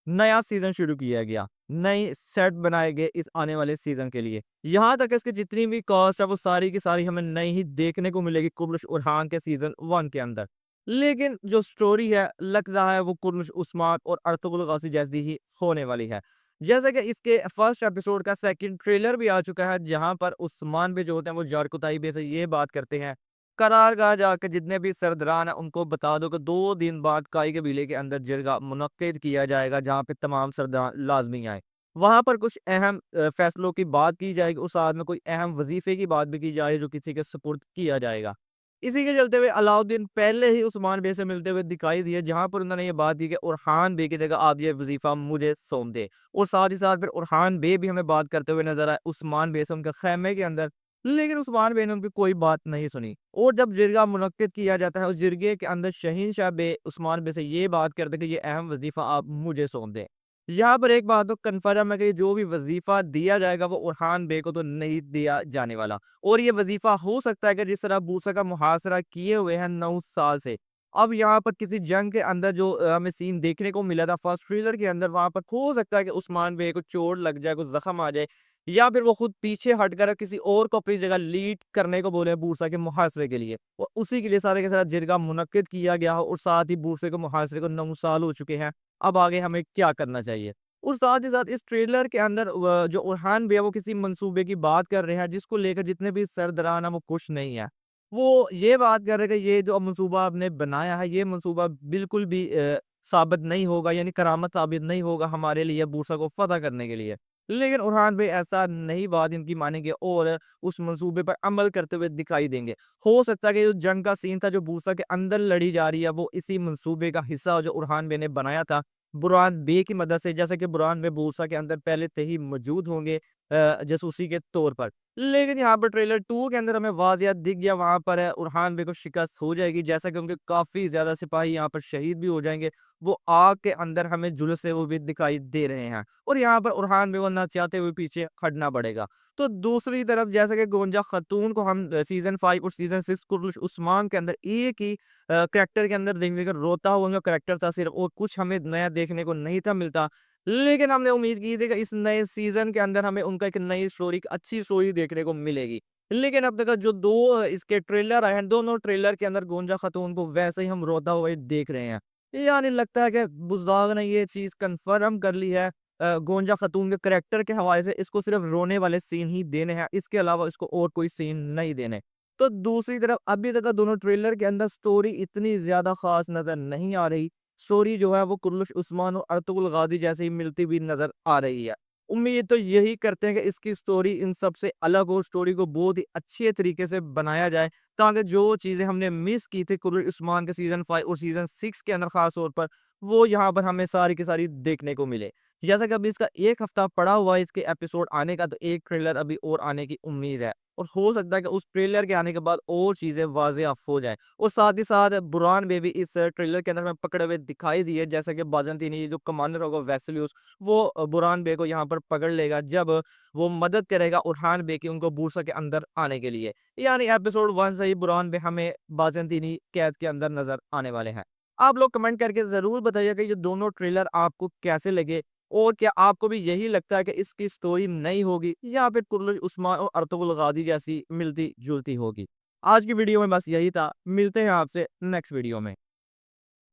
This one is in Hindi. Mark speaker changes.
Speaker 1: नया सीज़न शुरू किया गया। नए सेट बनाए गए इस आने वाले सीज़न के लिए। यहाँ तक इसकी जितनी भी कॉस्ट है वो सारी की सारी हमें नई ही देखने को मिलेगी कुर्रश उरहान के सीज़न 1 के अंदर। लेकिन जो स्टोरी है लग रहा है वो कुर्रश उस्मान और अर्तुगरुल गाज़ी जैसी ही होने वाली है। जैसे कि इसके फर्स्ट एपिसोड का सेकंड ट्रेलर भी आ चुका है जहाँ पर उस्मान भी जो होते हैं वो जारकुताई बे से ये बात करते हैं, करारगाह जाकर जितने भी सरदारान हैं उनको बता दो कि 2 दिन बाद काई कबीले के अंदर जरगा मुनक्किद किया जाएगा जहाँ पे तमाम सरदार लाज़मी आएँ। वहाँ पर कुछ अहम फैसलों की बात की जाएगी, उस साथ में कोई अहम वज़ीफ़े की बात भी की जा रही है जो किसी के सुपुर्द किया जाएगा। इसी के चलते हुए अलाउद्दीन पहले ही उस्मान बे से मिलते हुए दिखाई दिए जहाँ पर उन्होंने ये बात की कि उरहान बे की जगह आप ये वज़ीफ़ा मुझे सौंप दें। और साथ ही साथ फिर उरहान बे भी हमें बात करते हुए नज़र आए उस्मान बे से उनके ख़ैमे के अंदर। लेकिन उस्मान बे ने उनकी कोई बात नहीं सुनी और जब जिरगा मुनक्किद किया जाता है उस जिरगे के अंदर शहीनशाह बे उस्मान बे से ये बात करते हैं कि ये अहम वज़ीफ़ा आप मुझे सौंप दें। यहाँ पर एक बात तो कन्फर्म है कि जो भी वज़ीफ़ा दिया जाएगा वो उरहान बे को तो नहीं दिया जाने वाला और ये वज़ीफ़ा हो सकता है कि जिस तरह बूसा का मुहासरा किए हुए हैं 9 साल से, अब यहाँ पर किसी जंग के अंदर जो हमें सीन देखने को मिला था फर्स्ट ट्रेलर के अंदर, वहाँ पर हो सकता है कि उस्मान बे को चोट लग जाए, कुछ ज़ख्म आ जाए या फिर वो खुद पीछे हटकर किसी और को अपनी जगह लीड करने को बोले बूसा के मुहासरे के लिए और उसी के लिए सारे के सारा जिरगा मुनक्किद किया गया हो और साथ ही बूसे के मुहासरे को 9 साल हो चुके हैं। अब आगे हमें क्या करना चाहिए? और साथ ही साथ इस ट्रेलर के अंदर जो उरहान भैया वो किसी मंसूबे की बात कर रहे हैं जिसको लेकर जितने भी सरदारान हैं वो खुश नहीं है। वो ये बात कर रहे हैं कि ये जो मंसूबा आपने बनाया है ये मंसूबा बिल्कुल भी साबित नहीं होगा, यानी करामत साबित नहीं होगा हमारे लिए बूसा को फ़तह करने के लिए। लेकिन उरहान भाई ऐसा नहीं बात इनकी मानेंगे और उस मंसूबे पर अमल करते हुए दिखाई देंगे। हो सकता है कि जो जंग का सीन था जो बूसा के अंदर लड़ी जा रही है वो इसी मंसूबे का हिस्सा हो जो उरहान बे ने बनाया था। बुरहान बे की मदद से, जैसे कि बुरहान बे बूसा के अंदर पहले से ही मौजूद होंगे जासूसी के तौर पर। लेकिन यहाँ पर ट्रेलर 2 के अंदर हमें वाक़या दिख गया, वहाँ पर उरहान बे को शिकस्त हो जाएगी जैसा कि उनके काफ़ी ज़्यादा सिपाही यहाँ पर शहीद भी हो जाएँगे। वो आग के अंदर हमें झुलसे हुए भी दिखाई दे रहे हैं और यहाँ पर उरहान बे को ना चाहते हुए पीछे हटना पड़ेगा। तो दूसरी तरफ जैसे कि गोंजा खातून को हम सीज़न 5 और सीज़न 6 कुर्रश उस्मान के अंदर एक ही करैक्टर के अंदर देखने का रोता हुआ उनका करैक्टर था सिर्फ़ और कुछ हमें नया देखने को नहीं था मिलता। लेकिन हमने उम्मीद की थी कि इस नए सीज़न के अंदर हमें उनका एक नई स्टोरी, एक अच्छी स्टोरी देखने को मिलेगी। लेकिन अब तक जो 2 इसके ट्रेलर आए हैं, दोनों ट्रेलर के अंदर गोंजा खातून को वैसे ही हम रोता हुआ ही देख रहे हैं। यानी लगता है कि बुज़दाग ने ये चीज़ कन्फर्म कर ली है गोंजा खातून के करैक्टर के हवाले से इसको सिर्फ़ रोने वाले सीन ही देने हैं, इसके अलावा इसको और कोई सीन नहीं देने। तो दूसरी तरफ अभी तक दोनों ट्रेलर के अंदर स्टोरी इतनी ज़्यादा ख़ास नज़र नहीं आ रही। स्टोरी जो है वो कुर्रश उस्मान और अर्तुगरुल गाज़ी जैसे ही मिलती हुई नज़र आ रही है। उम्मीद तो यही करते हैं कि इसकी स्टोरी इन सब से अलग हो, स्टोरी को बहुत ही अच्छे तरीके से बनाया जाए, ताकि जो चीज़ें हमने मिस की थी कुर्रश उस्मान के सीज़न 5 और सीज़न 6 के अंदर ख़ास तौर पर, वो यहाँ पर हमें सारी की सारी देखने को मिले। जैसा कि अभी इसका 1 हफ़्ता पड़ा हुआ है इसके एपिसोड आने का, तो एक ट्रेलर अभी और आने की उम्मीद है और हो सकता है कि उस ट्रेलर के आने के बाद और चीज़ें वाज़ेह हो जाएँ। और साथ ही साथ बुरहान बेबी इस ट्रेलर के अंदर हमें पकड़े हुए दिखाई दिए, जैसा कि बाज़ंतीनी जो कमांडर होगा वेसेलियस वो बुरहान बे को यहाँ पर पकड़ लेगा जब वो मदद करेगा उरहान बे की उनको बूरसा के अंदर आने के लिए। यानी एपिसोड 1 से ही बुरहान बे हमें बाज़ंतीनी कैद के अंदर नज़र आने वाले हैं। आप लोग कमेंट करके ज़रूर बताइएगा कि ये दोनों ट्रेलर आपको कैसे लगे और क्या आपको भी यही लगता है कि इसकी स्टोरी नई होगी या फिर कुर्रश उस्मान और अर्तुगरुल गाज़ी जैसी मिलती-जुलती होगी? आज की वीडियो में बस यही था। मिलते हैं आपसे नेक्स्ट वीडियो में।